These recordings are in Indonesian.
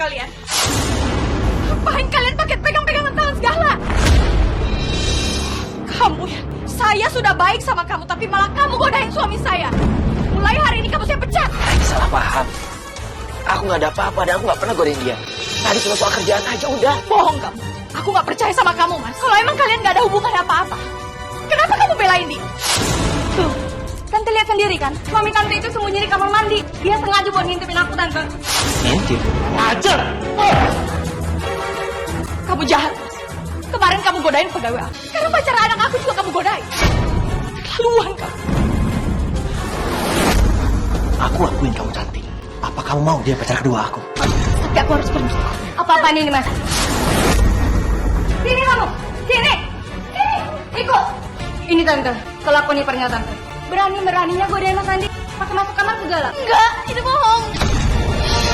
kalian? Ngapain kalian pakai pegang-pegangan tangan segala? Kamu ya, saya sudah baik sama kamu, tapi malah kamu godain suami saya. Mulai hari ini kamu saya pecat. Salah paham. Aku nggak ada apa-apa dan aku nggak pernah godain dia. Tadi cuma soal kerjaan aja udah. Bohong kamu. Aku nggak percaya sama kamu, Mas. Kalau emang kalian nggak ada hubungan apa-apa, kenapa kamu belain dia? Tuh, Tante lihat sendiri kan, suami Tante itu sembunyi di kamar mandi. Dia sengaja buat ngintipin aku, Tante. Ngintip? Ajar! Kamu jahat, Mas. Kemarin kamu godain pegawai aku. Sekarang pacar anak aku juga kamu godain. Keterlaluan kamu. Aku akuin kamu cantik. Apa kamu mau dia pacar kedua aku? Tapi aku harus pergi. Apa-apaan ini, Mas? Sini kamu, sini. Sini, ikut. Ini Tante, kelakuan ini pernyataan Tante. Berani-beraninya godain Mas Andi, pakai masuk kamar segala. Enggak, itu bohong.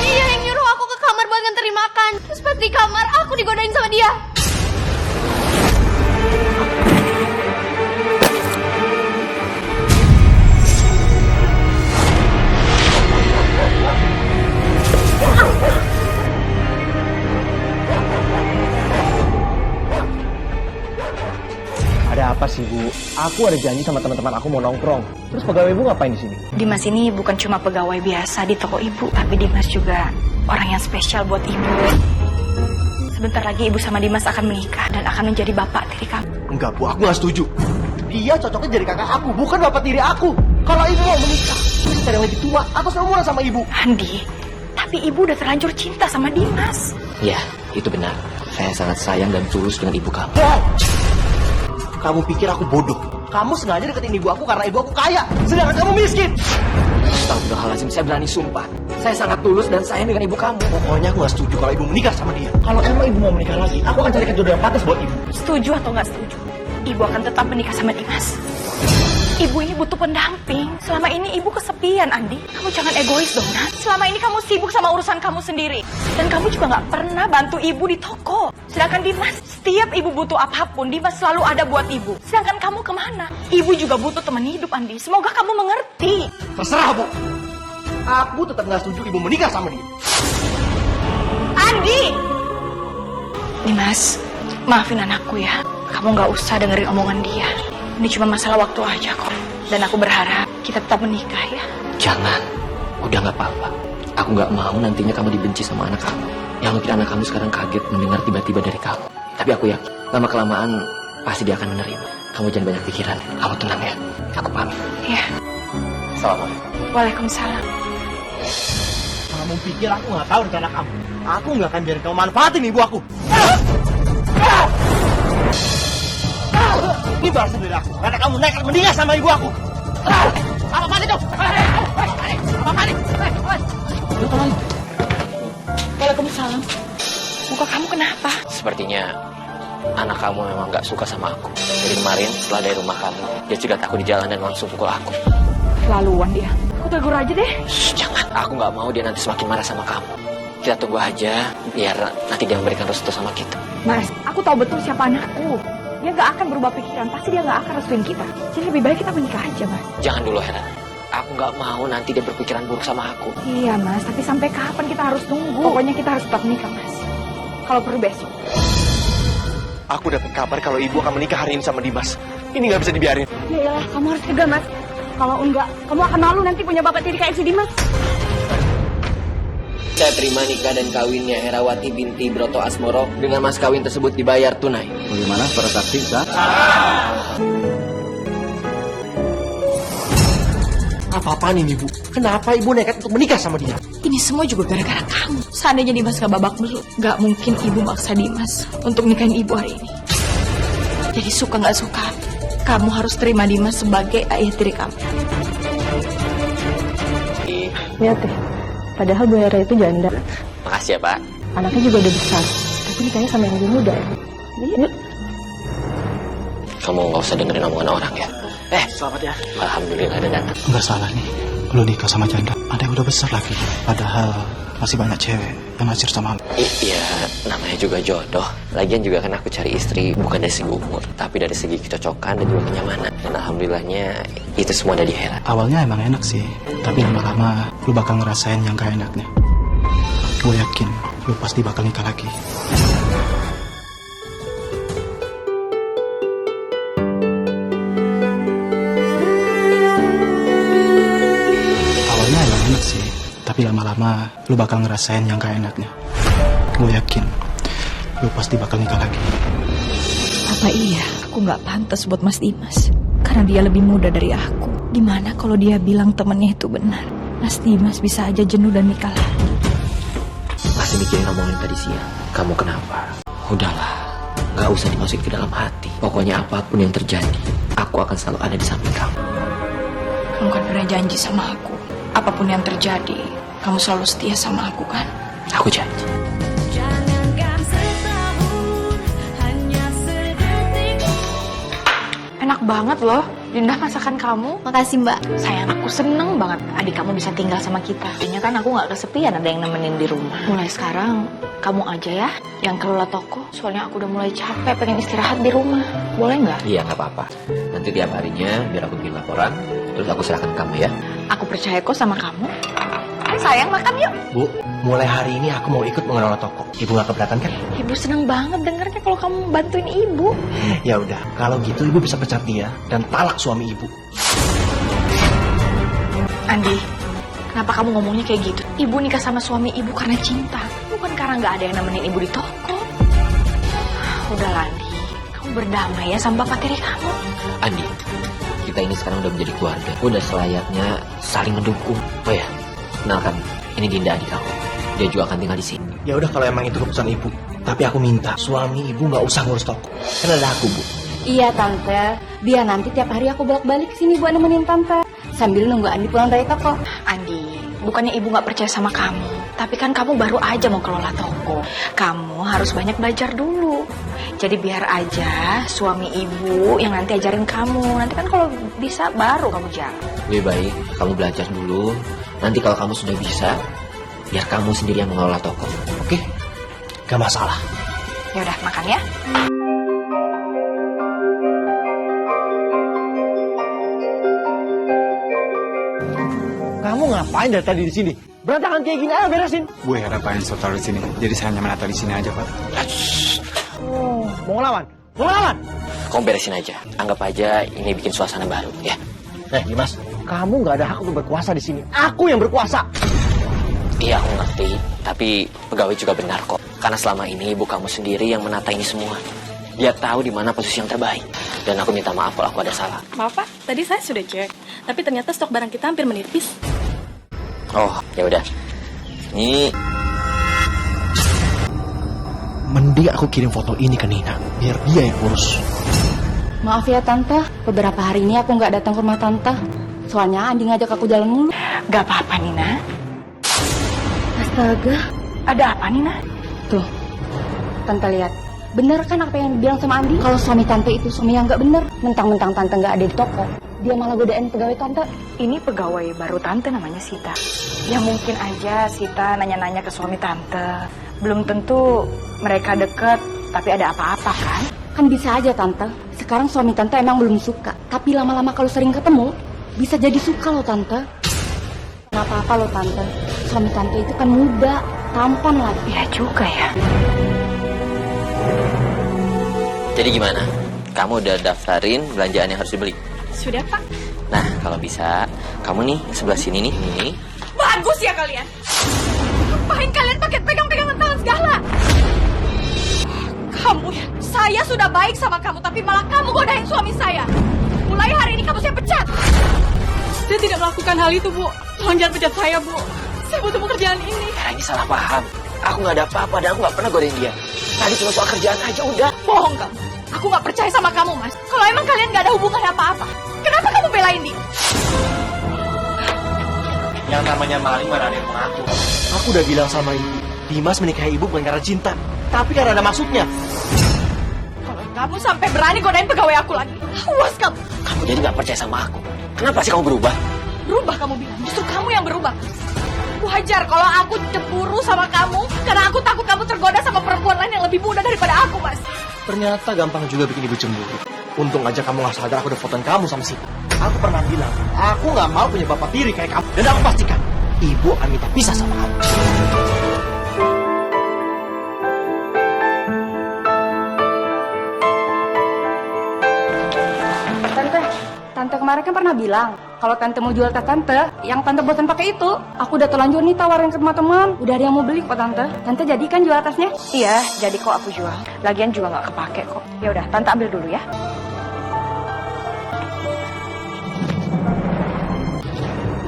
Dia yang nyuruh aku ke kamar buat nganterin makan. Terus pas di kamar, aku digodain sama dia. Ada apa sih, Bu? Aku ada janji sama teman-teman aku mau nongkrong. Terus pegawai Ibu ngapain di sini? Dimas ini bukan cuma pegawai biasa di toko ibu, tapi Dimas juga orang yang spesial buat ibu. Sebentar lagi ibu sama Dimas akan menikah dan akan menjadi bapak tiri kamu. Enggak, Bu. Aku nggak setuju. Dia cocoknya jadi kakak aku, bukan bapak tiri aku. Kalau Ibu mau menikah, terus cari yang lebih tua atau seumuran sama Ibu. Andi, tapi ibu udah terlanjur cinta sama Dimas. Ya, itu benar. Saya sangat sayang dan tulus dengan ibu kamu. Wow! Kamu pikir aku bodoh? Kamu sengaja deketin ibu aku karena ibu aku kaya, sedangkan kamu miskin. Astagfirullahaladzim, saya berani sumpah. Saya sangat tulus dan sayang dengan ibu kamu. Pokoknya aku gak setuju kalau ibu menikah sama dia. Kalau emang ibu mau menikah lagi, aku akan carikan jodoh yang pantas buat ibu. Setuju atau nggak setuju, ibu akan tetap menikah sama Dimas. Ibu ini butuh pendamping. Selama ini ibu kesepian, Andi. Kamu jangan egois dong, Nat. Selama ini kamu sibuk sama urusan kamu sendiri. Dan kamu juga nggak pernah bantu ibu di toko. Sedangkan Dimas, setiap ibu butuh apapun, Dimas selalu ada buat ibu. Sedangkan kamu kemana? Ibu juga butuh teman hidup, Andi. Semoga kamu mengerti. Terserah, Bu. Aku tetap gak setuju ibu menikah sama dia. Andi! Dimas, maafin anakku ya. Kamu nggak usah dengerin omongan dia. Ini cuma masalah waktu aja kok. Dan aku berharap kita tetap menikah ya. Jangan. Udah gak apa-apa. Aku gak mau nantinya kamu dibenci sama anak kamu. Yang mungkin anak kamu sekarang kaget mendengar tiba-tiba dari kamu. Tapi aku yakin, lama-kelamaan pasti dia akan menerima. Kamu jangan banyak pikiran. Kamu tenang ya. Aku pamit. Ya. Assalamualaikum. Waalaikumsalam. Kamu pikir aku gak tahu rencana kamu? Aku gak akan biarin kamu manfaatin ibu aku. Ini balasan dari aku karena kamu nekat menikah sama ibu aku. Apa-apaan itu? Apa-apaan itu? Waalaikumsalam. Muka kamu kenapa? Sepertinya anak kamu memang gak suka sama aku. Jadi kemarin setelah dari rumah kamu, dia cegat aku di jalan dan langsung pukul aku. Laluan dia. Aku tegur aja deh. Shh, jangan. Aku gak mau dia nanti semakin marah sama kamu. Kita tunggu aja biar nanti dia memberikan restu sama kita. Mas, aku tahu betul siapa anakku. Dia gak akan berubah pikiran. Pasti dia gak akan restuin kita. Jadi lebih baik kita menikah aja, Mas. Jangan dulu, Hera. Aku gak mau nanti dia berpikiran buruk sama aku. Iya, Mas. Tapi sampai kapan kita harus tunggu? Pokoknya kita harus tetap menikah, Mas. Kalau perlu besok. Aku dapat kabar kalau ibu akan menikah hari ini sama Dimas. Ini gak bisa dibiarin. Ya iyalah, kamu harus tegar, Mas. Kalau enggak, kamu akan malu nanti punya bapak tiri kayak si Dimas. Saya terima nikah dan kawinnya Herawati binti Broto Asmoro. Dengan mas kawin tersebut dibayar tunai. Bagaimana para saksi, sah? Apa-apaan ini, Bu? Kenapa ibu nekat untuk menikah sama dia? Ini semua juga gara-gara kamu. Seandainya Dimas gak babak belur, gak mungkin ibu maksa Dimas untuk nikahin ibu hari ini. Jadi suka gak suka, kamu harus terima Dimas sebagai ayah tiri kamu. Lihat deh, padahal Bu Hera itu janda. Makasih ya, Pak. Anaknya juga udah besar, tapi nikahnya sama yang lebih muda. Yuk. Kamu gak usah dengerin omongan orang ya. Selamat ya. Alhamdulillah ada datang. Nggak salah nih, lu nikah sama janda. Ada yang udah besar lagi. Padahal masih banyak cewek yang naksir sama lu. Iya, namanya juga jodoh. Lagian juga kan aku cari istri bukan dari segi umur, tapi dari segi kecocokan dan juga kenyamanan. Dan alhamdulillahnya itu semua ada di Hera. Awalnya emang enak sih, tapi lama-lama lu bakal ngerasain yang gak enaknya. Gue yakin lu pasti bakal nikah lagi. Awalnya emang enak sih, tapi lama-lama lu bakal ngerasain yang gak enaknya. Gue yakin, lu pasti bakal nikah lagi. Apa iya aku nggak pantas buat Mas Dimas? Karena dia lebih muda dari aku. Gimana kalau dia bilang temennya itu benar? Mas Dimas bisa aja jenuh dan nikah lagi. Masih mikirin omongan tadi siang. Kamu kenapa? Udahlah, gak usah dimasukin ke dalam hati. Pokoknya apapun yang terjadi, aku akan selalu ada di samping kamu. Kamu kan pernah janji sama aku, apapun yang terjadi, kamu selalu setia sama aku kan? Aku janji. Enak banget loh, Dinda masakan kamu. Makasih mbak. Sayang, aku seneng banget adik kamu bisa tinggal sama kita. Kayaknya kan aku gak kesepian ada yang nemenin di rumah. Mulai sekarang, kamu aja ya yang kelola toko. Soalnya aku udah mulai capek, pengen istirahat di rumah. Boleh nggak? Iya, gak apa-apa. Nanti tiap harinya biar aku bikin laporan, terus aku serahkan ke kamu ya. Aku percaya kok sama kamu. Sayang, makan yuk. Bu, mulai hari ini aku mau ikut mengelola toko. Ibu gak keberatan kan? Ibu seneng banget dengarnya kalau kamu bantuin ibu. Ya udah, kalau gitu ibu bisa pecat dia dan talak suami ibu. Andi, kenapa kamu ngomongnya kayak gitu? Ibu nikah sama suami ibu karena cinta, bukan karena nggak ada yang nemenin ibu di toko. Udahlah Andi, kamu berdamai ya sama bapak tiri kamu. Andi, kita ini sekarang udah menjadi keluarga. Udah selayaknya saling mendukung. Oh ya, kenalkan, ini Dinda adik aku. Dia juga akan tinggal di sini. Ya udah kalau emang itu keputusan ibu. Tapi aku minta suami ibu nggak usah ngurus toko. Kan ada aku, Bu. Iya tante, biar nanti tiap hari aku bolak-balik sini buat nemenin tante sambil nunggu Andi pulang dari toko. Andi, bukannya ibu nggak percaya sama kamu, tapi kan kamu baru aja mau kelola toko. Kamu harus banyak belajar dulu. Jadi biar aja suami ibu yang nanti ajarin kamu. Nanti kan kalau bisa baru kamu jalan. Lebih baik kamu belajar dulu. Nanti kalau kamu sudah bisa, biar kamu sendiri yang mengelola toko. Oke? Gak masalah. Ya udah makan ya. Kamu ngapain dari tadi di sini? Berantakan kayak gini, ayo beresin. Gue ngapain taruh di sini? Jadi saya hanya menata di sini aja, Pak. Mau ngelawan? Mau ngelawan? Kamu beresin aja. Anggap aja ini bikin suasana baru, ya. Dimas, kamu nggak ada hak untuk berkuasa di sini. Aku yang berkuasa. Iya, aku ngerti. Tapi pegawai juga benar kok. Karena selama ini ibu kamu sendiri yang menata ini semua. Dia tahu di mana posisi yang terbaik. Dan aku minta maaf kalau aku ada salah. Maaf Pak, tadi saya sudah cek, tapi ternyata stok barang kita hampir menipis. Oh, ya udah. Ini Mending aku kirim foto ini ke Nina, biar dia yang urus. Maaf ya tante, beberapa hari ini aku nggak datang ke rumah tante. Soalnya Andi ngajak aku jalan mulu. Gak apa-apa Nina. Astaga, Ada apa Nina? tuh, tante lihat. Bener kan apa yang dibilang sama Andi? Kalau suami tante itu suami yang nggak bener. Mentang-mentang tante nggak ada di toko, dia malah godain pegawai tante. Ini pegawai baru tante namanya Sita. Ya mungkin aja Sita nanya-nanya ke suami tante. Belum tentu mereka deket, tapi ada apa-apa kan? Kan bisa aja tante. Sekarang suami tante emang belum suka, tapi lama-lama kalau sering ketemu, bisa jadi suka loh tante. Nggak apa-apa loh tante. Suami tante itu kan muda, tampan lagi. Ya juga ya. jadi gimana? Kamu udah daftarin belanjaan yang harus dibeli? Sudah Pak. Nah, kalau bisa, kamu nih sebelah sini nih. Ini. Bagus ya kalian. Ngapain kalian pakai pegang-pegangan tangan segala? Kamu ya, saya sudah baik sama kamu, tapi malah kamu godain suami saya. Mulai hari ini kamu saya pecat. Saya tidak melakukan hal itu Bu. Tolong jangan pecat saya Bu. Saya butuh pekerjaan ini. Ya, ini salah paham. Aku nggak ada apa-apa dan aku nggak pernah godain dia. Tadi cuma soal kerjaan aja udah. Bohong kamu. Aku nggak percaya sama kamu Mas. Kalau emang kalian nggak ada hubungan apa-apa, kenapa kamu belain dia? Yang namanya maling mana ada yang mengaku. Aku udah bilang sama ibu, Dimas menikahi ibu bukan karena cinta, tapi karena ada maksudnya. Kalau kamu sampai berani godain pegawai aku lagi, awas kamu. Kamu jadi nggak percaya sama aku. Kenapa sih kamu berubah? Berubah kamu bilang, justru kamu yang berubah. Wajar kalau aku cemburu sama kamu, karena aku takut kamu tergoda sama perempuan lain yang lebih muda daripada aku, Mas. Ternyata gampang juga bikin ibu cemburu. Untung aja kamu gak sadar aku udah fotoin kamu sama Sita. Aku pernah bilang, aku gak mau punya bapak tiri kayak kamu. Dan aku pastikan, ibu akan minta pisah sama kamu. pernah bilang kalau tante mau jual tas tante, yang tante bosan pakai itu. Aku udah terlanjur nih tawarin ke teman-teman. Udah ada yang mau beli kok tante. Tante jadikan jual tasnya? Iya, jadi kok aku jual. Lagian juga nggak kepake kok. Ya udah, tante ambil dulu ya.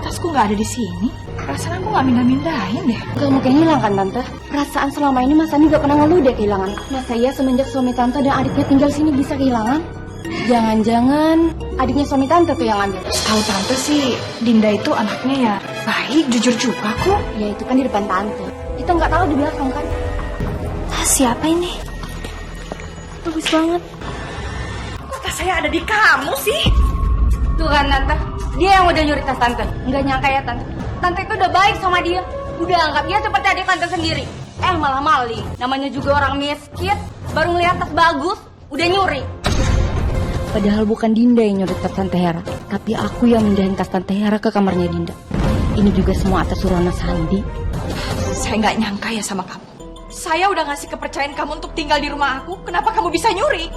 Tasku nggak ada di sini. Perasaan aku nggak mindah-mindahin deh. Gak mungkin hilang kan tante? Perasaan selama ini Mas Andi gak pernah ngeluh deh kehilangan. Masa iya semenjak suami tante dan adiknya tinggal sini bisa kehilangan? Jangan-jangan adiknya suami tante tuh yang ambil. Tahu tante sih, Dinda itu anaknya ya baik, jujur juga kok. Ya itu kan di depan tante. Itu nggak tahu di belakang kan? Tas siapa ini? Bagus banget. Kok tas saya ada di kamu sih? Tuh kan tante, dia yang udah nyuri tas tante. Nggak nyangka ya tante. Tante itu udah baik sama dia. Udah anggap dia seperti adik tante sendiri. Malah maling. Namanya juga orang miskin. Baru ngeliat tas bagus, udah nyuri. Padahal bukan Dinda yang nyuri tas Tante Hera, tapi aku yang mindahin tas Tante Hera ke kamarnya Dinda. Ini juga semua atas suruhan Mas Andi. Saya nggak nyangka ya sama kamu. Saya udah ngasih kepercayaan kamu untuk tinggal di rumah aku. Kenapa kamu bisa nyuri?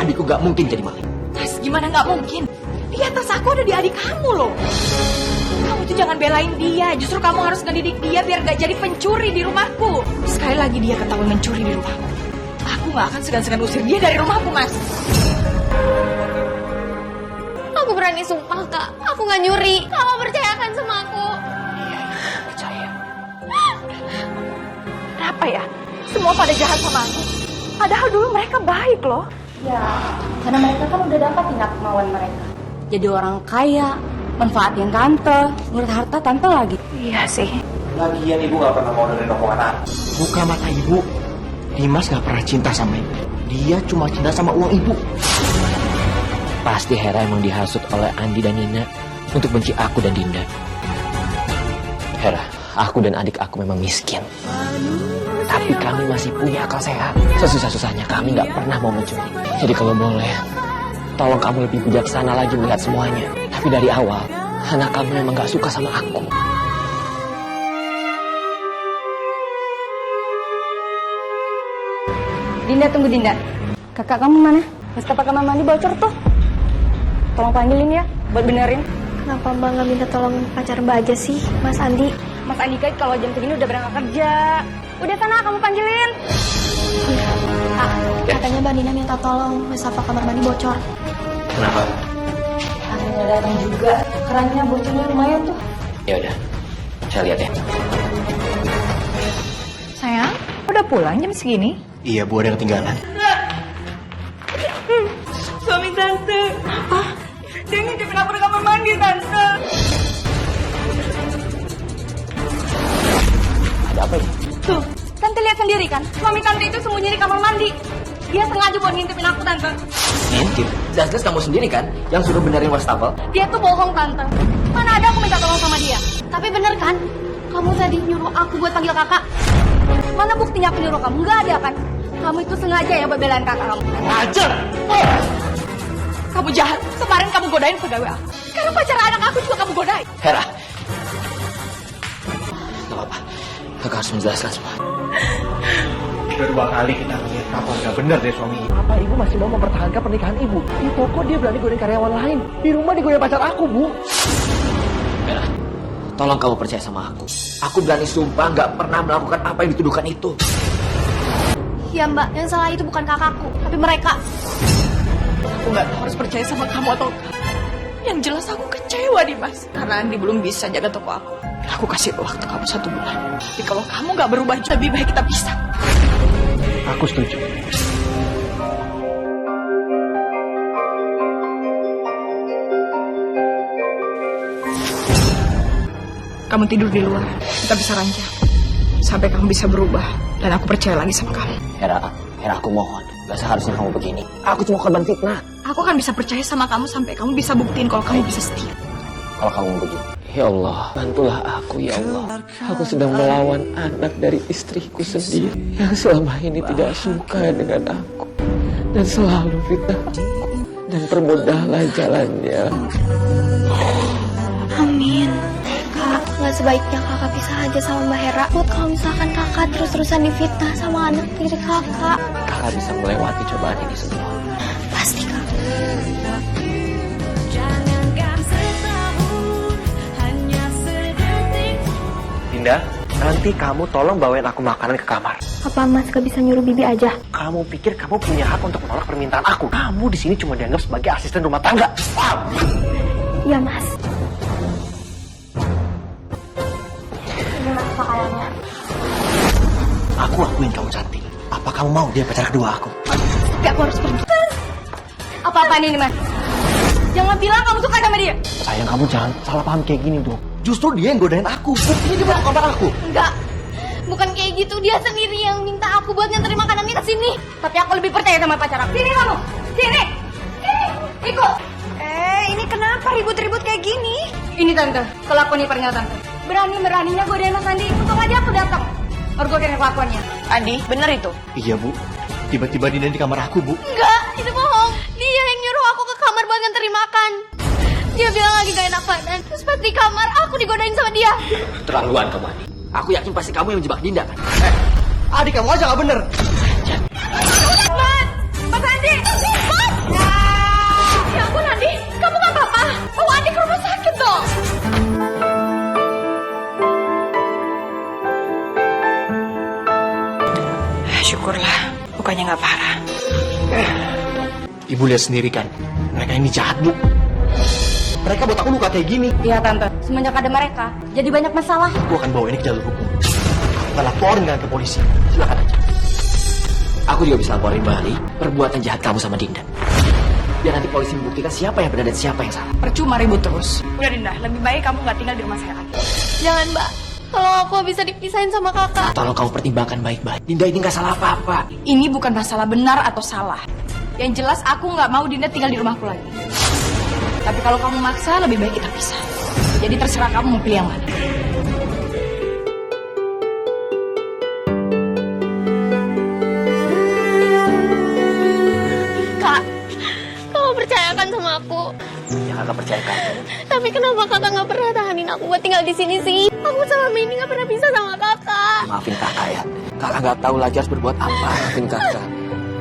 Adikku gak mungkin jadi maling. Tas gimana nggak mungkin? Dia tas aku ada di adik kamu loh. Kamu tuh jangan belain dia. Justru kamu harus ngedidik dia biar gak jadi pencuri di rumahku. Sekali lagi dia ketahuan mencuri di rumahku, aku gak akan segan-segan usir dia dari rumahku, Mas. Aku berani sumpah, Kak. Aku nggak nyuri. Kamu percayakan sama aku. Percaya. Kenapa ya? Semua pada jahat sama aku. Padahal dulu mereka baik loh. Ya, karena mereka kan udah dapat tindak kemauan mereka. Jadi orang kaya, manfaatin tante, ngurus harta tante lagi. Iya sih. Lagian ibu gak pernah mau dengerin omongan aku. Buka mata ibu. Dimas gak pernah cinta sama ibu. Dia cuma cinta sama uang ibu. Pasti Hera emang dihasut oleh Andi dan Nina untuk benci aku dan Dinda. Hera, aku dan adik aku memang miskin. Tapi kami masih punya akal sehat. Sesusah-susahnya kami gak pernah mau mencuri. Jadi kalau boleh, tolong kamu lebih bijaksana lagi melihat semuanya. Tapi dari awal, anak kamu memang gak suka sama aku. Dinda, tunggu Dinda. Kakak kamu mana? Wastafel kamar mandi bocor tuh. Tolong panggilin ya, buat benerin. Kenapa Mbak nggak minta tolong pacar Mbak aja sih, Mas Andi? Mas Andi kan kalau jam segini udah berangkat kerja. Udah sana kamu panggilin. Katanya Mbak Nina minta tolong wastafel kamar mandi bocor. Kenapa? Akhirnya datang juga. Kerannya bocornya lumayan tuh. Ya udah, saya lihat ya. Sayang, udah pulang jam segini? Iya bu, ada yang ketinggalan. Suami tante. Apa? Dia ngintipin aku di kamar mandi tante. Ada apa ini? Tuh, tante lihat sendiri kan? Suami tante itu sembunyi di kamar mandi. Dia sengaja buat ngintipin aku tante. Ngintip? Jelas-jelas kamu sendiri kan yang suruh benerin wastafel. Dia tuh bohong tante. Mana ada aku minta tolong sama dia. Tapi bener kan? Kamu tadi nyuruh aku buat panggil kakak. Mana buktinya aku nyuruh kamu? Nggak ada kan? Kamu itu sengaja ya buat belain kakak kamu. Ajar! Kamu jahat. Kemarin kamu godain pegawai aku. Sekarang pacar anak aku juga kamu godain. Hera. Gak apa-apa. Kakak harus menjelaskan semua. Udah 2 kali kita ngeliat apa gak bener deh suami ibu. Apa ibu masih mau mempertahankan pernikahan ibu? Di toko dia berani godain karyawan lain. Di rumah digodain pacar aku, Bu. Hera, tolong kamu percaya sama aku. Aku berani sumpah gak pernah melakukan apa yang dituduhkan itu. Ya Mbak, yang salah itu bukan kakakku, tapi mereka. Aku nggak tahu harus percaya sama kamu atau enggak. Yang jelas aku kecewa nih Mas. Karena Andi belum bisa jaga toko aku. Aku kasih waktu kamu 1 bulan. Tapi kalau kamu nggak berubah, lebih baik kita pisah. Aku setuju. Kamu tidur di luar. Kita bisa rancang. Sampai kamu bisa berubah. Dan aku percaya lagi sama kamu. Hera, aku mohon. Gak seharusnya kamu begini. Aku cuma korban fitnah. Aku akan bisa percaya sama kamu sampai kamu bisa buktiin kalau kamu bisa setia. Kalau kamu begini. Ya Allah, bantulah aku ya Allah. Aku sedang melawan anak dari istriku sendiri. Yang selama ini tidak suka dengan aku. Dan selalu fitnah aku. Dan permudahlah jalannya. Amin. Kak, nggak sebaiknya kakak pisah aja sama Mbak Hera. Buat kalau misalkan kakak terus-terusan difitnah sama anak tiri kakak. Kakak bisa melewati cobaan ini semua. Pasti kak. Dinda, nanti kamu tolong bawain aku makanan ke kamar. Apa Mas gak bisa nyuruh Bibi aja? Kamu pikir kamu punya hak untuk menolak permintaan aku? Kamu di sini cuma dianggap sebagai asisten rumah tangga. Iya Mas. Ini Mas makanannya. Aku akuin kamu cantik. Apa kamu mau dia pacar kedua aku? Tapi aku harus pergi. Apa-apaan ini, Mas? Jangan bilang kamu suka sama dia. Sayang, kamu jangan salah paham kayak gini dong. Justru dia yang godain aku. Buktinya dia masuk kamar aku. Enggak. Bukan kayak gitu, dia sendiri yang minta aku buat nganterin makanannya ke sini. Tapi aku lebih percaya sama pacar aku. Sini kamu. Sini. Sini. Ikut. Ini kenapa ribut-ribut kayak gini? Ini tante, kelakuan ini peringatan. Berani-beraninya godain Mas Andi. Untung aja aku datang. Baru godain kelakuannya. Andi, bener itu? Iya, Bu. Tiba-tiba Dinda di kamar aku, Bu. Enggak, itu bohong. Dia yang nyuruh aku ke kamar buat nganterin makan. Dia bilang lagi gak enak badan. Terus pas di kamar, aku digodain sama dia. Terlaluan kamu, Andi. Aku yakin pasti kamu yang menjebak Dinda kan? Adik kamu aja gak bener. Mas! Mas Andi! Mas! Ya ampun Andi, kamu gak apa-apa. Bawa Andi ke rumah sakit dong. Syukurlah, bukannya nggak parah. Ibu lihat sendiri kan, mereka ini jahat, Bu. Mereka buat aku luka kayak gini. Iya tante, semenjak ada mereka, jadi banyak masalah. Aku akan bawa ini ke jalur hukum. Kita laporin ke polisi. Silakan aja. Aku juga bisa laporin balik perbuatan jahat kamu sama Dinda. Biar nanti polisi membuktikan siapa yang benar dan siapa yang salah. Percuma ribut terus. Udah Dinda, lebih baik kamu nggak tinggal di rumah saya lagi. Jangan, Mbak. Kalau aku bisa dipisahin sama kakak. Tolong kamu pertimbangkan baik-baik. Dinda ini nggak salah apa-apa. Ini bukan masalah benar atau salah. Yang jelas aku nggak mau Dinda tinggal di rumahku lagi. Tapi kalau kamu maksa, lebih baik kita pisah. Jadi terserah kamu mau pilih yang mana. Kak, kamu percayakan sama aku. Yang kakak percayakan. Tapi kenapa kakak nggak pernah tahanin aku buat tinggal di sini sih? Aku sama ini nggak pernah bisa sama kakak. Maafin kakak ya. Kakak nggak tahu lagi harus berbuat apa. Maafin kakak.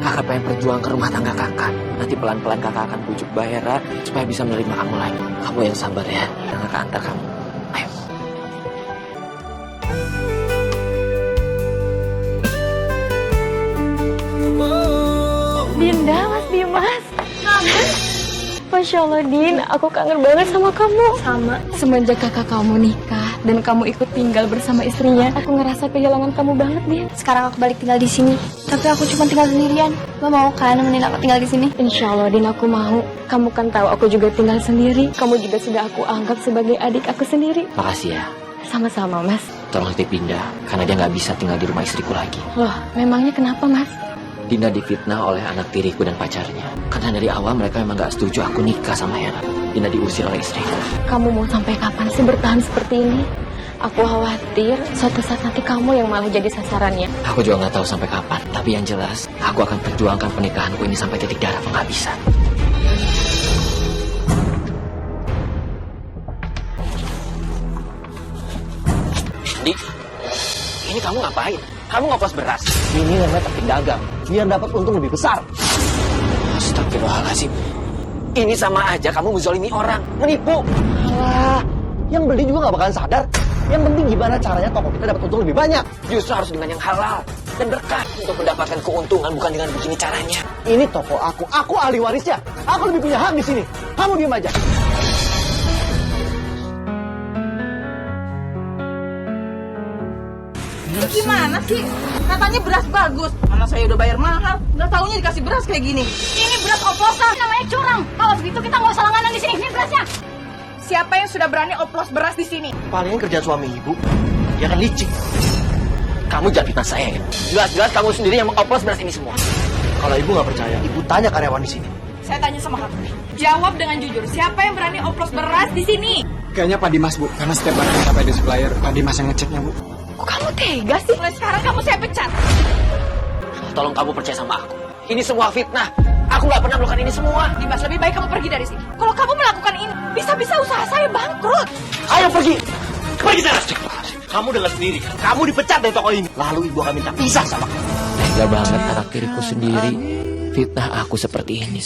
Kakak pengen berjuang ke rumah tangga kakak. Nanti pelan-pelan kakak akan bujuk Mbak Hera supaya bisa menerima kamu lagi. Kamu yang sabar ya. Dan kakak antar kamu. Ayo. Dinda, Mas Dimas. Kangen? Masya Allah, Din. Aku kangen banget sama kamu. Sama. Semenjak kakak kamu nikah dan kamu ikut tinggal bersama istrinya, aku ngerasa kehilangan kamu banget, Din. Sekarang aku balik tinggal di sini. Tapi aku cuma tinggal sendirian. Lo mau kan nemenin aku tinggal di sini? Insya Allah, Din, aku mau. Kamu kan tahu aku juga tinggal sendiri. Kamu juga sudah aku anggap sebagai adik aku sendiri. Makasih ya. Sama-sama, Mas. Tolong titip Dinda. Karena dia nggak bisa tinggal di rumah istriku lagi. Loh, memangnya kenapa, Mas? Dinda difitnah oleh anak tiriku dan pacarnya. Karena dari awal mereka memang gak setuju aku nikah sama Hera. Dinda diusir oleh istriku. Kamu mau sampai kapan sih bertahan seperti ini? Aku khawatir suatu saat nanti kamu yang malah jadi sasarannya. Aku juga gak tahu sampai kapan. Tapi yang jelas, aku akan perjuangkan pernikahanku ini sampai titik darah penghabisan. Di, ini kamu ngapain? Kamu ngoplos beras? Ini namanya taktik dagang. Biar dapat untung lebih besar. Astagfirullahaladzim. Ini sama aja kamu menzolimi orang, menipu. Alah, yang beli juga gak bakalan sadar. Yang penting gimana caranya toko kita dapat untung lebih banyak. Justru harus dengan yang halal dan berkah untuk mendapatkan keuntungan, bukan dengan begini caranya. Ini toko aku ahli warisnya. Aku lebih punya hak di sini. Kamu diam aja. Gimana sih? Katanya beras bagus. Mana saya udah bayar mahal. Nggak taunya dikasih beras kayak gini. Ini beras oplosan, namanya curang. Kalau begitu kita nggak usah langganan di sini. Ini berasnya. Siapa yang sudah berani oplos beras di sini? Palingan kerja suami ibu. Dia kan licik. Kamu jangan fitnah saya ya. Jelas-jelas kamu sendiri yang mengoplos beras ini semua. Kalau ibu nggak percaya, ibu tanya karyawan di sini. Saya tanya sama kamu. Jawab dengan jujur. Siapa yang berani oplos beras di sini? Kayaknya Pak Dimas, Bu. Karena setiap barang yang sampai di supplier, Pak Dimas yang ngeceknya, Bu. Kok kamu tega sih? Mulai sekarang kamu saya pecat. Tolong kamu percaya sama aku. Ini semua fitnah. Aku nggak pernah melakukan ini semua. Dimas, lebih baik kamu pergi dari sini. Kalau kamu melakukan ini, bisa-bisa usaha saya bangkrut. Ayo pergi. Pergi sana. Kamu dengar sendiri kan? Kamu dipecat dari toko ini. Lalu ibu akan minta pisah sama kamu. Tega banget anak tiriku sendiri fitnah aku seperti ini.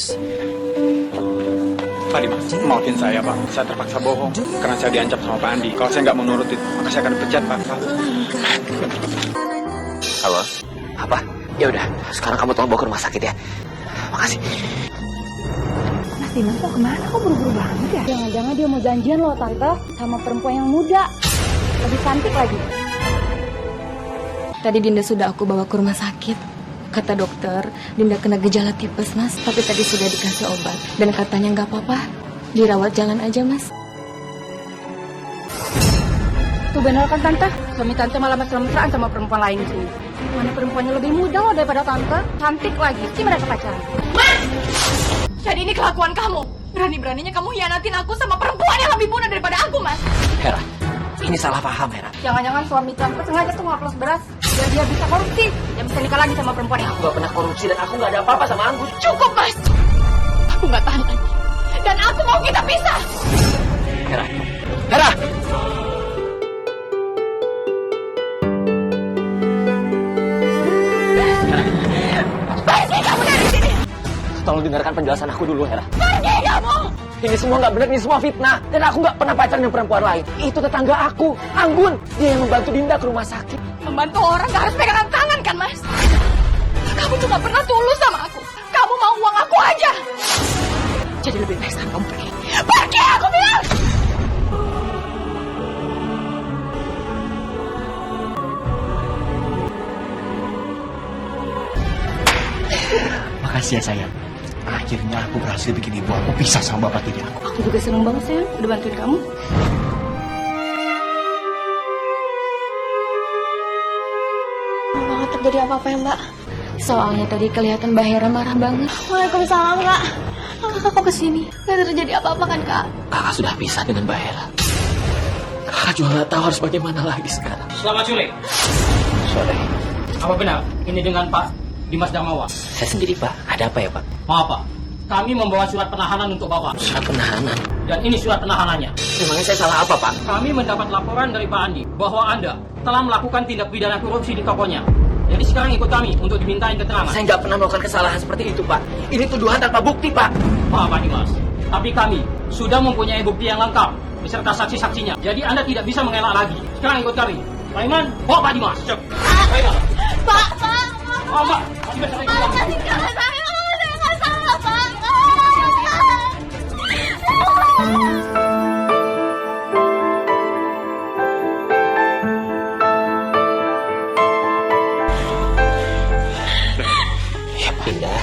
Pak Dimas, maafin saya Pak. Saya terpaksa bohong karena saya diancam sama Pak Andi. Kalau saya nggak menurutin, maka saya akan dipecat Pak. Halo? Apa? Ya udah, sekarang kamu tolong bawa ke rumah sakit ya. Makasih. Mas Dimas mau kemana? Kok buru-buru banget ya? Jangan-jangan dia mau janjian loh tante sama perempuan yang muda. Lebih cantik lagi. Tadi Dinda sudah aku bawa ke rumah sakit. Kata dokter, Dinda kena gejala tipes mas. Tapi tadi sudah dikasih obat. Dan katanya nggak apa-apa. Dirawat jalan aja mas. Tuh benar kan tante? Suami tante malah mesra-mesraan sama perempuan lain di sini. Mana perempuannya lebih muda loh daripada tante. Cantik lagi. Si mereka pacaran. Mas! Jadi ini kelakuan kamu. Berani-beraninya kamu hianatin aku sama perempuan yang lebih muda daripada aku, Mas. Hera, ini salah paham Hera. Jangan-jangan suami tante sengaja tuh ngaplos beras biar dia bisa korupsi. Dia bisa nikah lagi sama perempuan yang Aku gak pernah korupsi dan aku gak ada apa-apa sama Anggun. cukup, Mas. Aku nggak tahan lagi. Dan aku mau kita pisah. Hera, Hera! Pergi kamu dari sini. Tolong dengarkan penjelasan aku dulu Hera. Pergi kamu. Ini semua gak benar, ini semua fitnah. Dan aku gak pernah pacaran dengan perempuan lain. Itu tetangga aku, Anggun. Dia yang membantu Dinda ke rumah sakit. Membantu orang gak harus pegangan tangan kan, Mas? Kamu cuma pernah tulus sama aku. Kamu mau uang aku aja. Jadi lebih baik sekarang kamu pergi. Pergi, aku bilang! Makasih ya sayang. Akhirnya aku berhasil bikin ibu aku pisah sama bapak tiri aku. Aku juga seneng banget, sayang. Udah bantuin kamu. Banget terjadi apa-apa ya mbak? Soalnya tadi kelihatan Mbak Hera marah banget. Waalaikumsalam kak. Kakak kok kesini? Gak terjadi apa-apa kan kak? Kakak sudah pisah dengan Mbak Hera. Kakak juga gak tahu harus bagaimana lagi sekarang. Selamat sore. Sore. Apa benar ini dengan Pak Dimas Darmawan? Saya sendiri Pak. Ada apa ya Pak? Maaf Pak, kami membawa surat penahanan untuk Bapak. Surat penahanan. Dan ini surat penahanannya. Memangnya saya salah apa Pak? Kami mendapat laporan dari Pak Andi bahwa Anda telah melakukan tindak pidana korupsi di tokonya. Jadi sekarang ikut kami untuk dimintain keterangan. Saya nggak pernah melakukan kesalahan seperti itu Pak. Ini tuduhan tanpa bukti Pak. Maaf Pak Dimas, tapi kami sudah mempunyai bukti yang lengkap beserta saksi-saksinya. Jadi Anda tidak bisa mengelak lagi. Sekarang ikut kami. Pak Iman, bawa Pak Dimas. Cep. Pak. Oh, Pak. Pak Dimas, saya ikut kami. Tinggalkan saya. Saya nggak salah, Pak. Ya Pak. Dinda.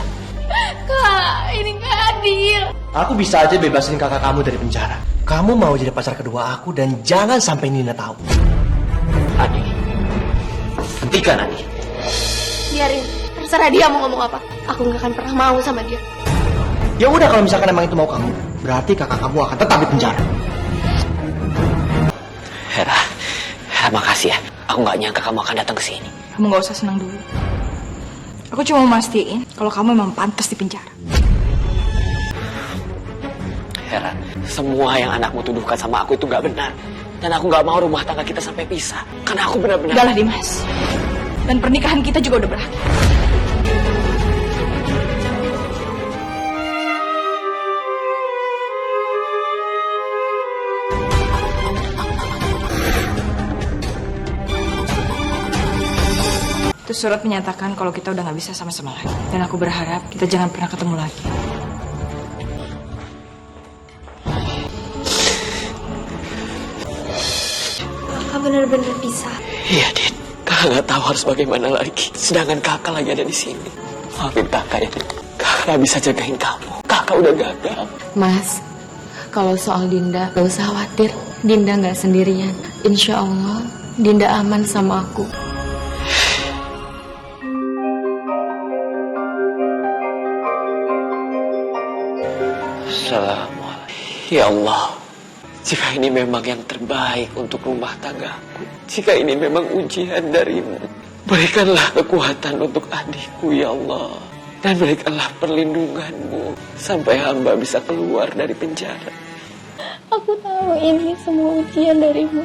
Kak, ini nggak adil. Aku bisa aja bebasin kakak kamu dari penjara. Kamu mau jadi pacar kedua aku dan jangan sampai Nina tahu. Adi. Hentikan Adi. Biarin, terserah dia mau ngomong apa. Aku gak akan pernah mau sama dia. Ya udah kalau misalkan emang itu mau kamu, berarti kakak kamu akan tetap di penjara. Hera, makasih ya. Aku nggak nyangka kamu akan datang ke sini. Kamu gak usah senang dulu. Aku cuma mau mastiin kalau kamu memang pantas di penjara. Hera, semua yang anakmu tuduhkan sama aku itu nggak benar. Dan aku nggak mau rumah tangga kita sampai pisah. Karena aku benar-benar... Udahlah Dimas. Dan pernikahan kita juga udah berakhir. Itu surat menyatakan kalau kita udah gak bisa sama-sama lagi. Dan aku berharap kita jangan pernah ketemu lagi. Kakak benar-benar bisa. Iya, Din. Kakak nggak tahu harus bagaimana lagi. Sedangkan kakak lagi ada di sini. Maafin kakak ya. Kakak nggak bisa jagain kamu. Kakak udah gagal. Mas, kalau soal Dinda, gak usah khawatir. Dinda gak sendirian. Insya Allah, Dinda aman sama aku. Assalamualaikum. Ya Allah, jika ini memang yang terbaik untuk rumah tanggaku, jika ini memang ujian darimu, berikanlah kekuatan untuk adikku ya Allah. Dan berikanlah perlindunganmu sampai hamba bisa keluar dari penjara. Aku tahu ini semua ujian darimu.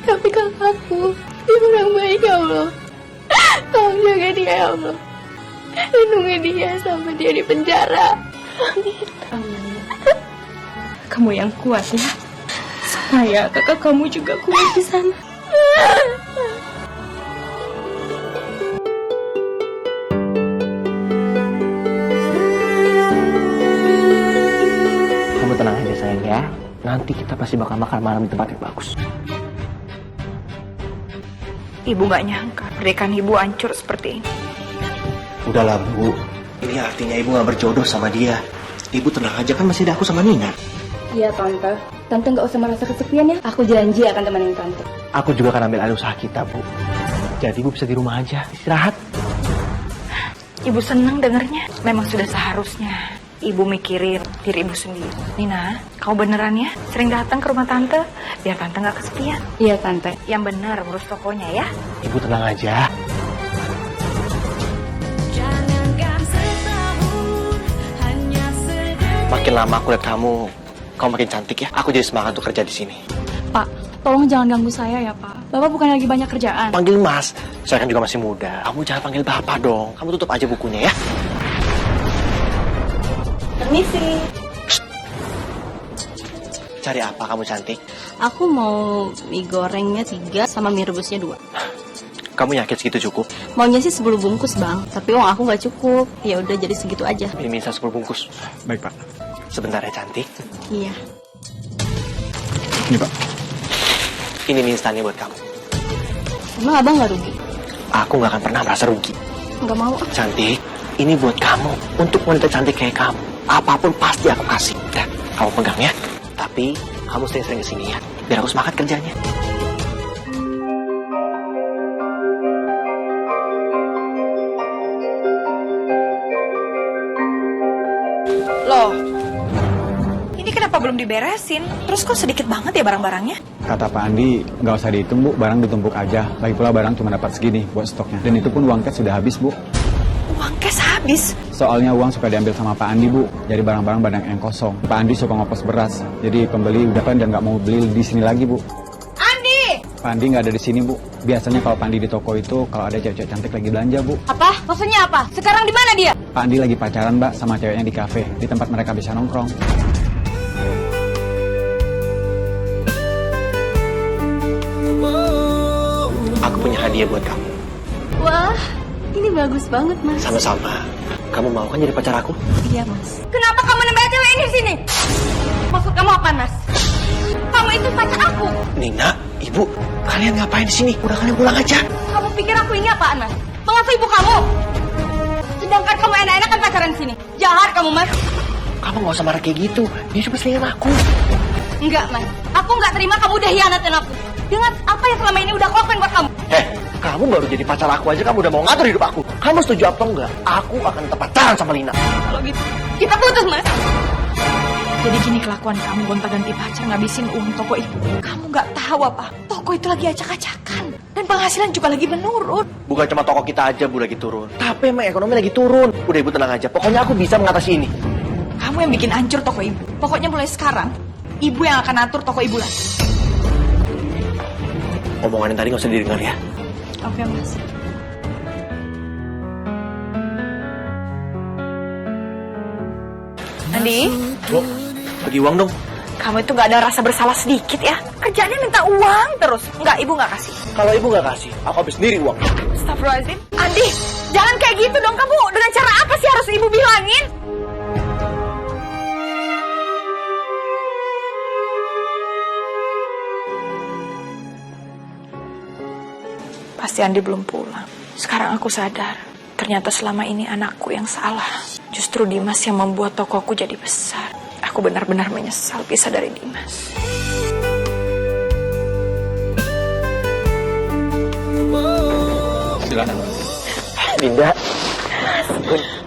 Tapi kakakku, dia orang baik ya Allah. Tolong jaga dia ya Allah. Lindungi dia sampai dia di penjara. Amin. Kamu yang kuat ya. Supaya kakak kamu juga kuat di sana. Kamu tenang aja sayang ya. Nanti kita pasti bakal makan malam di tempat yang bagus. Ibu gak nyangka pernikahan ibu hancur seperti ini. Udahlah Bu, ini artinya ibu gak berjodoh sama dia. Ibu tenang aja, kan masih ada aku sama Nina. Iya tante. Tante nggak usah merasa kesepian ya. Aku janji akan temenin tante. Aku juga akan ambil alih usaha kita Bu. Jadi Ibu bisa di rumah aja, istirahat. Ibu senang dengernya. Memang sudah seharusnya ibu mikirin diri ibu sendiri. Nina, kamu beneran ya? Sering datang ke rumah tante, biar tante gak kesepian. Iya tante. Yang bener ngurus tokonya ya. Ibu tenang aja. Makin lama aku lihat kamu makin cantik ya. Aku jadi semangat untuk kerja di sini. Pak, tolong jangan ganggu saya ya Pak. Bapak bukan lagi banyak kerjaan. Panggil Mas, saya kan juga masih muda. Kamu jangan panggil Bapak dong. Kamu tutup aja bukunya ya. Permisi. Cari apa kamu cantik? Aku mau mie gorengnya 3 sama mie rebusnya 2. Kamu yakin segitu cukup? Maunya sih 10 bungkus bang, tapi uang aku nggak cukup. Ya udah jadi segitu aja. Ini minta 10 bungkus. Baik, Pak. Sebentar ya cantik. Iya. Ini, Pak. Ini mie instannya buat kamu. Emang abang nggak rugi? Aku nggak akan pernah merasa rugi. Nggak mau. Cantik, ini buat kamu. Untuk wanita cantik kayak kamu, apapun pasti aku kasih. Dan kamu pegang ya. Tapi kamu sering-sering kesini ya, biar aku semangat kerjanya. Loh, ini kenapa belum diberesin? Terus kok sedikit banget ya barang-barangnya? Kata Pak Andi, nggak usah dihitung, Bu. Barang ditumpuk aja. Lagi pula barang cuma dapat segini buat stoknya. Dan itu pun uang cash sudah habis, Bu. Uang cash habis? Soalnya uang suka diambil sama Pak Andi, Bu. Jadi barang-barang banyak yang kosong. Pak Andi suka ngopos beras. Jadi pembeli udah kan dan nggak mau beli di sini lagi, Bu. Andi! Pak Andi nggak ada di sini, Bu. Biasanya kalau Pak Andi di toko itu, kalau ada cewek-cewek cantik lagi belanja, Bu. Apa? Maksudnya apa? Sekarang di mana dia? Pak Andi lagi pacaran, Mbak, sama ceweknya di kafe. Di tempat mereka bisa nongkrong. Aku punya hadiah buat kamu. Wah, ini bagus banget mas. Sama-sama. Kamu mau kan jadi pacar aku? Iya mas. Kenapa kamu nambah cewek ini di sini? Maksud kamu apa, Mas? Kamu itu pacar aku. Nina, Ibu, kalian ngapain di sini? Udah kalian pulang aja. Kamu pikir aku ini apaan, Mas? Pengasuh ibu kamu? Sedangkan kamu enak-enakan pacaran di sini. Jahat kamu, Mas. Kamu nggak usah marah kayak gitu. Dia cuma selingkuh aku. Enggak, Mas. Aku nggak terima kamu udah hianatin aku. Dengan apa yang selama ini udah aku lakuin buat kamu. Kamu baru jadi pacar aku aja, kamu udah mau ngatur hidup aku. Kamu setuju atau enggak? Aku akan tetap pacaran sama Lina. Kalau gitu, kita putus, Mas. Jadi gini kelakuan kamu gonta-ganti pacar ngabisin uang toko itu. Kamu nggak tahu apa? Toko itu lagi acak-acakan. Dan penghasilan juga lagi menurun. Bukan cuma toko kita aja, Bu, lagi turun. Tapi emang ekonomi lagi turun. Udah Ibu tenang aja. Pokoknya aku bisa mengatasi ini. Kamu yang bikin hancur toko ibu. Pokoknya mulai sekarang, ibu yang akan atur toko ibu lagi. Omongan yang tadi nggak usah didengar ya. Oke, Mas. Andi, Bu, bagi uang dong. kamu itu nggak ada rasa bersalah sedikit ya? Kerjanya minta uang terus. Nggak, ibu nggak kasih. Kalau Ibu nggak kasih, aku habis sendiri uang. Astagfirullahaladzim. Andi, jangan kayak gitu dong kamu. Dengan cara apa sih harus ibu bilangin? Pasti Andi belum pulang. Sekarang aku sadar, ternyata selama ini anakku yang salah. Justru Dimas yang membuat tokoku jadi besar. Aku benar-benar menyesal pisah dari Dimas. Silakan. Dinda.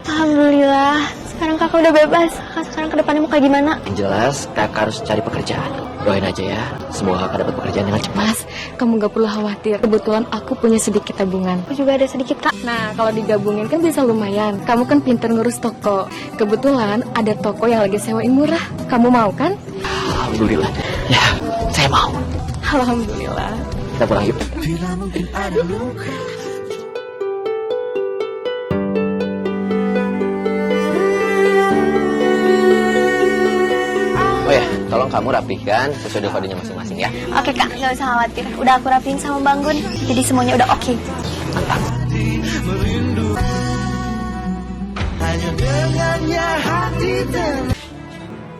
Alhamdulillah. Sekarang kakak udah bebas. Kakak sekarang ke depannya mau kayak gimana? Yang jelas, kakak harus cari pekerjaan. Doain aja ya, semoga kakak dapat pekerjaan dengan cepat. Mas, kamu gak perlu khawatir. Kebetulan aku punya sedikit tabungan. Aku juga ada sedikit kak. Nah, kalau digabungin kan bisa lumayan. Kamu kan pintar ngurus toko. Kebetulan ada toko yang lagi sewain murah. Kamu mau kan? Alhamdulillah. Ya, saya mau. Alhamdulillah. Kita pulang yuk. Oh ya, tolong kamu rapikan sesuai dengan kodenya masing-masing ya. Oke kak, gak usah khawatir. Udah aku rapiin sama Bang Gun. Jadi semuanya udah oke. Mantap.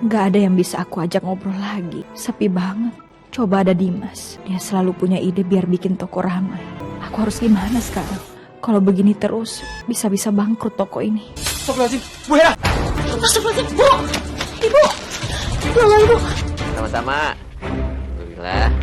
Gak ada yang bisa aku ajak ngobrol lagi. Sepi banget. Coba ada Dimas. Dia selalu punya ide biar bikin toko ramai. Aku harus gimana sekarang? Kalau begini terus, bisa-bisa bangkrut toko ini. Astagfirullahaladzim, Bu Hera. Astagfirullahaladzim, Bu! Ibu! Ya Allah, Ibu! Sama-sama. Alhamdulillah.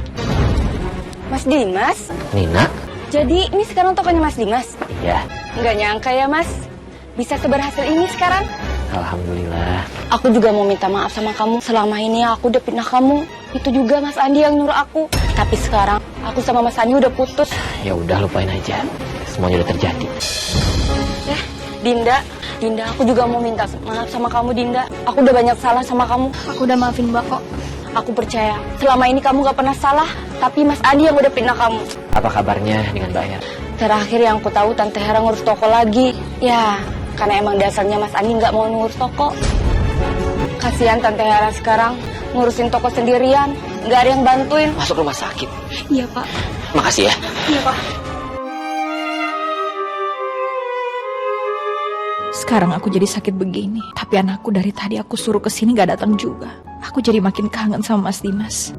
Mas Dimas? Nina? Jadi ini sekarang tokonya Mas Dimas? Iya. Nggak nyangka ya Mas. Bisa seberhasil ini sekarang. Alhamdulillah. Aku juga mau minta maaf sama kamu. Selama ini aku udah fitnah kamu. Itu juga Mas Andi yang nyuruh aku. Tapi sekarang aku sama Mas Andi udah putus. Ya udah, lupain aja. Semuanya udah terjadi. Ya, Dinda, aku juga mau minta maaf sama kamu, Dinda. Aku udah banyak salah sama kamu. Aku udah maafin Mbak kok. Aku percaya, selama ini kamu gak pernah salah. Tapi Mas Andi yang udah fitnah kamu. Apa kabarnya dengan Mbak Hera? Terakhir yang aku tahu Tante Hera ngurus toko lagi. Ya, karena emang dasarnya Mas Andi gak mau ngurus toko. Kasihan Tante Hera sekarang ngurusin toko sendirian. Gak ada yang bantuin. Masuk rumah sakit. Iya, Pak. Makasih ya. Iya, Pak. Sekarang aku jadi sakit begini. Tapi anakku dari tadi aku suruh kesini gak datang juga. Aku jadi makin kangen sama Mas Dimas.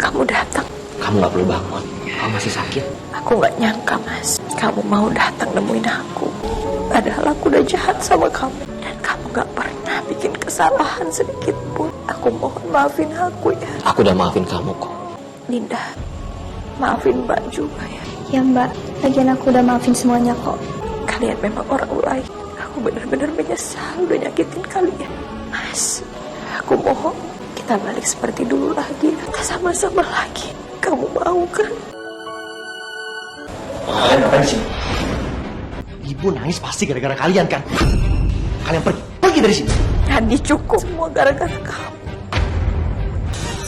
Kamu datang. Kamu gak perlu bangun. Kamu masih sakit. Aku gak nyangka, Mas. Kamu mau datang nemuin aku. Padahal aku udah jahat sama kamu. Dan kamu gak pernah bikin kesalahan sedikit pun. Aku mohon maafin aku ya. Aku udah maafin kamu kok. Linda, maafin Mbak juga ya. Ya, Mbak. Lagian aku udah maafin semuanya kok. Kalian memang orang lain. Aku benar-benar menyesal udah nyakitin kalian. Mas, aku mohon kita balik seperti dulu lagi. Kita sama-sama lagi. Kamu mau kan? Kalian ngapain di sini? Ibu nangis pasti gara-gara kalian kan? Kalian pergi dari sini. Andi, cukup. Semua gara-gara kamu.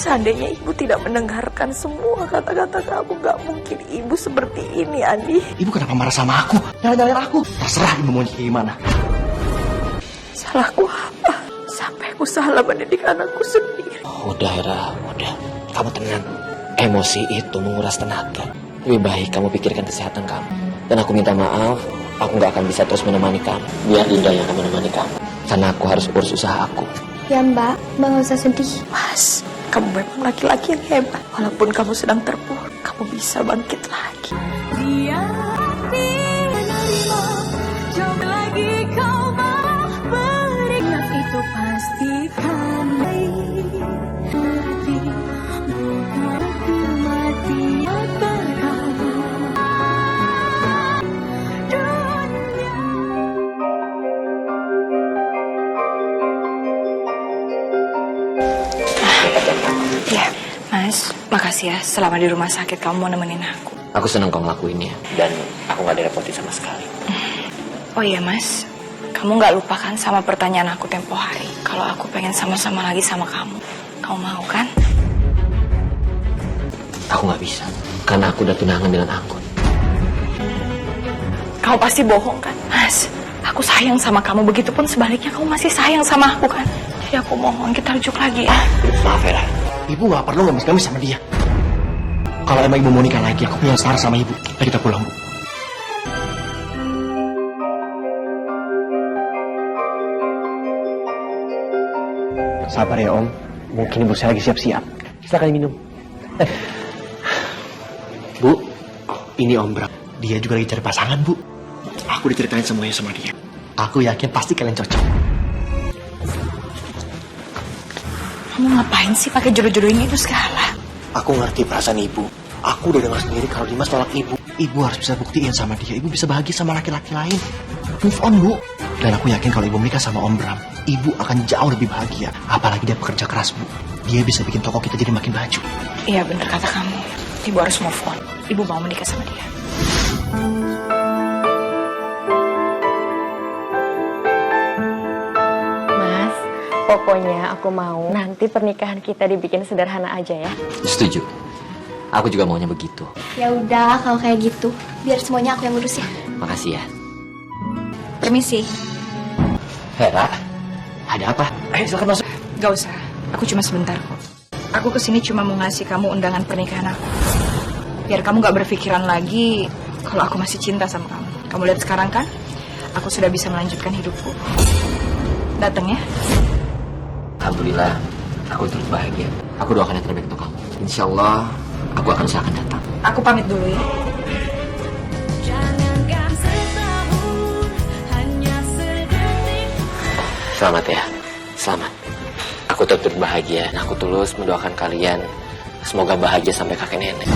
Seandainya ibu tidak mendengarkan semua kata-kata kamu, gak mungkin ibu seperti ini, Andi. Ibu kenapa marah sama aku? Nyalain aku? Terserah ibu mau kayak gimana. Salahku apa? Sampai aku salah mendidik anakku sendiri. Udah Hera, udah. Kamu tenang. Emosi itu menguras tenaga. Lebih baik kamu pikirkan kesehatan kamu. Dan aku minta maaf, aku gak akan bisa terus menemani kamu. Biar Dinda yang akan menemani kamu. Karena aku harus urus usaha aku. Ya, Mbak. Mbak gak usah sedih. Mas, kamu memang laki-laki yang hebat. Walaupun kamu sedang terpuruk, kamu bisa bangkit lagi. Ya, Mas, makasih ya. Selama di rumah sakit kamu mau nemenin aku. Aku senang kau ngelakuinnya. Dan aku gak direpotin sama sekali. Oh iya, Mas. Kamu gak lupakan sama pertanyaan aku tempo hari. Kalau aku pengen sama-sama lagi sama kamu. Kamu mau kan? Aku gak bisa. Karena aku udah tunangan dengan Anggun. Kamu pasti bohong kan? Mas, aku sayang sama kamu. Begitupun sebaliknya kamu masih sayang sama aku kan? Jadi aku mohon kita rujuk lagi ya. Maaf Hera. Ibu gak perlu ngemis-ngemis sama dia. Kalau emang ibu mau nikah lagi, aku punya saran sama ibu. Ayo kita pulang, Bu. Sabar ya, Om. Mungkin ibu saya lagi siap-siap. Silakan minum. Bu, ini Om Bram. Dia juga lagi cari pasangan, Bu. Aku diceritain semuanya sama dia. Aku yakin pasti kalian cocok. Kamu ngapain sih pakai jodoh-jodohin itu segala? Aku ngerti perasaan ibu. Aku udah dengar sendiri kalau Dimas tolak ibu. Ibu harus bisa buktiin sama dia. Ibu bisa bahagia sama laki-laki lain. Move on, Bu. Dan aku yakin kalau ibu menikah sama Om Bram, ibu akan jauh lebih bahagia. Apalagi dia pekerja keras, Bu. Dia bisa bikin toko kita jadi makin maju. Iya bener kata kamu. Ibu harus move on. Ibu mau menikah sama dia. Pokoknya aku mau nanti pernikahan kita dibikin sederhana aja ya. Setuju. Aku juga maunya begitu. Ya udah, kalau kayak gitu, biar semuanya aku yang ngurus ya. Makasih ya. Permisi. Hera, ada apa? Ayo silakan masuk. Gak usah, aku cuma sebentar kok. Aku kesini cuma mau ngasih kamu undangan pernikahan aku. Biar kamu gak berpikiran lagi kalau aku masih cinta sama kamu. Kamu lihat sekarang kan, aku sudah bisa melanjutkan hidupku. Datang ya. Alhamdulillah, aku terus bahagia. Aku doakan yang terbaik untuk kamu. Insya Allah, aku akan usahakan datang. Aku pamit dulu ya. Selamat ya, selamat. Aku tetap bahagia dan aku tulus mendoakan kalian semoga bahagia sampai kakek nenek.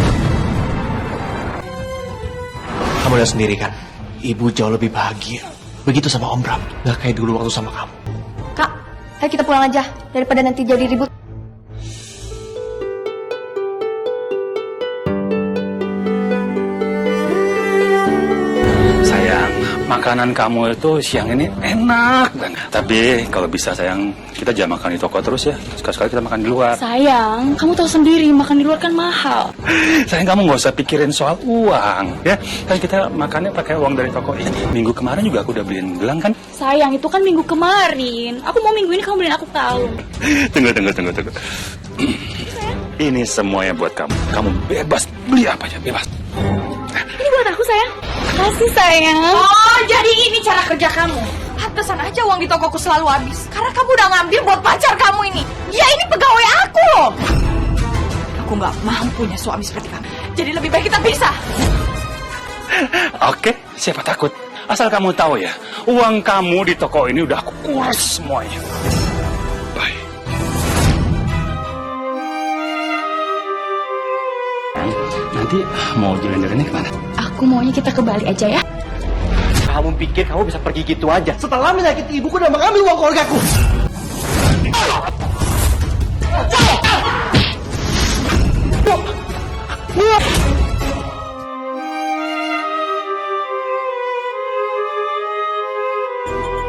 Kamu lihat sendiri kan, ibu jauh lebih bahagia. Begitu sama Om Bram, gak kayak dulu waktu sama kamu. Kak, ayo kita pulang aja, daripada nanti jadi ribut. Sayang, makanan kamu itu siang ini enak banget. Tapi kalau bisa sayang, kita jangan makan di toko terus ya. Sekali-sekali kita makan di luar. Sayang, kamu tahu sendiri makan di luar kan mahal. Sayang, kamu nggak usah pikirin soal uang ya. Kan kita makannya pakai uang dari toko ini. Minggu kemarin juga aku udah beliin gelang kan. Sayang, itu kan minggu kemarin. Aku mau minggu ini kamu beliin aku kalung. Tunggu. Ini semuanya buat kamu. Kamu bebas beli apa aja, bebas. Ini buat aku, sayang. Makasih, sayang. Oh, jadi ini cara kerja kamu. Pantesan aja uang di tokoku selalu habis. Karena kamu udah ngambil buat pacar kamu ini. Ya ini pegawai aku loh. Aku nggak mau punya suami seperti kamu. Jadi lebih baik kita pisah. Oke, siapa takut? Asal kamu tahu ya, uang kamu di toko ini udah aku kuras semuanya. Bye. Nanti mau jalan-jalannya kemana? Aku maunya kita ke Bali aja ya. Kamu pikir kamu bisa pergi gitu aja? Setelah menyakiti ibuku dan mengambil uang keluargaku.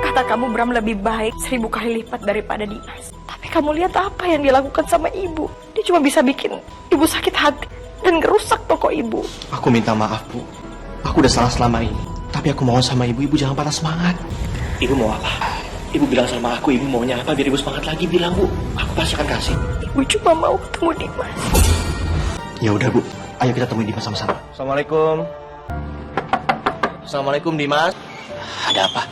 Kata kamu Bram lebih baik 1000 kali lipat daripada Dimas. Tapi kamu lihat apa yang dia lakukan sama ibu. Dia cuma bisa bikin ibu sakit hati dan ngerusak toko ibu. Aku minta maaf, Bu. Aku udah salah selama ini. Tapi aku mohon sama ibu jangan patah semangat. Ibu mau apa? Ibu bilang sama aku, ibu maunya apa biar ibu semangat lagi. Bilang, Bu. Aku pasti akan kasih. Ibu cuma mau ketemu Dimas. Ya udah, Bu. Ayo kita temuin Dimas sama-sama. Assalamualaikum. Assalamualaikum, Dimas. Ada apa?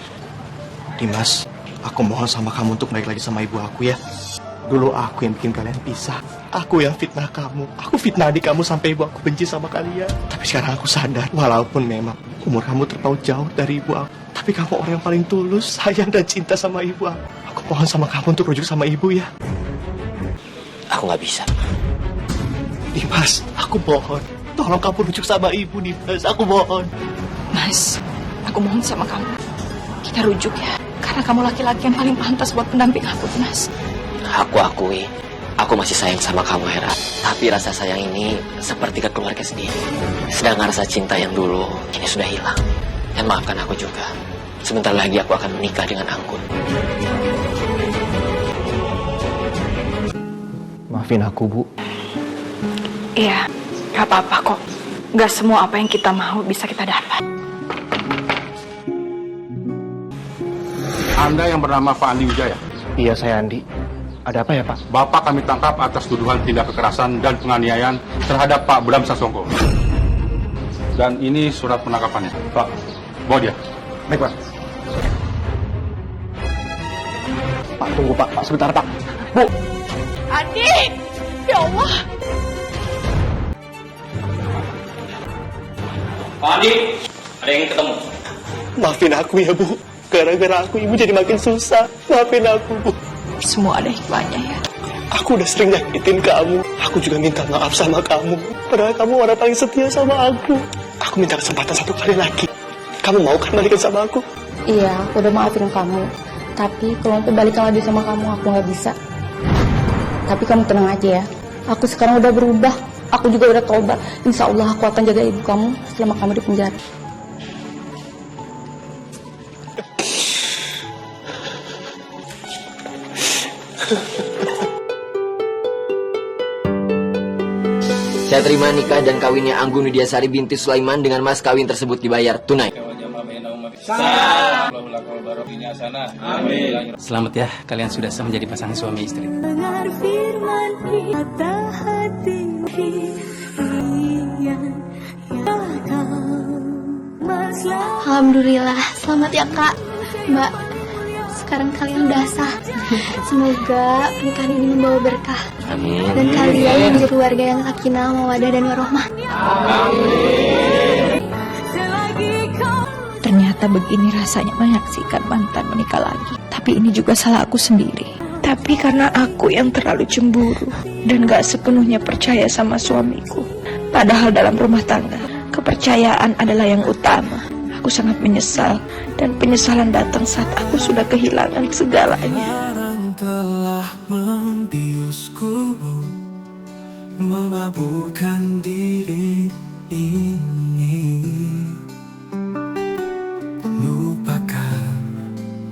Dimas, aku mohon sama kamu untuk balik lagi sama ibu aku ya. Dulu aku yang bikin kalian pisah. Aku yang fitnah kamu. Aku fitnah adik kamu sampai ibu aku benci sama kalian. Tapi sekarang aku sadar, walaupun memang umur kamu terpaut jauh dari ibu aku, tapi kamu orang yang paling tulus, sayang dan cinta sama ibu aku. Aku mohon sama kamu untuk rujuk sama ibu ya. Aku nggak bisa. Dimas, aku mohon. Tolong kamu rujuk sama ibu, Dimas. Aku mohon. Mas, aku mohon sama kamu. Kita rujuk ya. Karena kamu laki-laki yang paling pantas buat pendamping aku, Mas. Aku akui, aku masih sayang sama kamu, Hera. Tapi rasa sayang ini seperti ke keluarga sendiri. Sedangkan rasa cinta yang dulu, ini sudah hilang. Dan maafkan aku juga. Sebentar lagi aku akan menikah dengan Anggun. Maafin aku, Bu. Iya, gak apa-apa kok. Gak semua apa yang kita mau bisa kita dapat. Anda yang bernama Pak Andi Wijaya? Iya, saya Andi. Ada apa ya, Pak? Bapak kami tangkap atas tuduhan tindak kekerasan dan penganiayaan terhadap Pak Bram Sasongko. Dan ini surat penangkapannya. Pak, bawa dia. Baik, Pak. Pak, tunggu, Pak. Pak, sebentar, Pak. Bu! Andi! Ya Allah! Pak Andi, ada yang ingin ketemu. Maafin aku ya, Bu. Gara-gara aku, ibu jadi makin susah. Maafin aku, Bu. Semua ada hikmahnya ya. Aku udah sering nyakitin kamu. Aku juga minta maaf sama kamu. Padahal kamu orang paling setia sama aku. Aku minta kesempatan satu kali lagi. Kamu mau kan balikan sama aku? Iya, aku udah maafin kamu. Tapi kalau untuk balik lagi sama kamu, aku nggak bisa. Tapi kamu tenang aja ya. Aku sekarang udah berubah. Aku juga udah tobat. Insya Allah aku akan jaga ibu kamu selama kamu di penjara. Saya terima nikah dan kawinnya Anggun Widyasari binti Sulaiman dengan mas kawin tersebut dibayar tunai. Selamat ya, kalian sudah sah menjadi pasangan suami istri. Alhamdulillah, selamat ya kak, mbak. Sekarang kalian udah sah. Semoga pernikahan ini membawa berkah. Amin. Dan kalian menjadi keluarga yang sakinah, mawadah dan warohmah. Ternyata begini rasanya menyaksikan mantan menikah lagi. Tapi ini juga salah aku sendiri. Tapi karena aku yang terlalu cemburu dan gak sepenuhnya percaya sama suamiku. Padahal dalam rumah tangga, kepercayaan adalah yang utama. Aku sangat menyesal dan penyesalan datang saat aku sudah kehilangan segalanya. Telah membiusku, memabukkan diri ini. Lupakan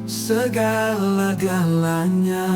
segala-galanya.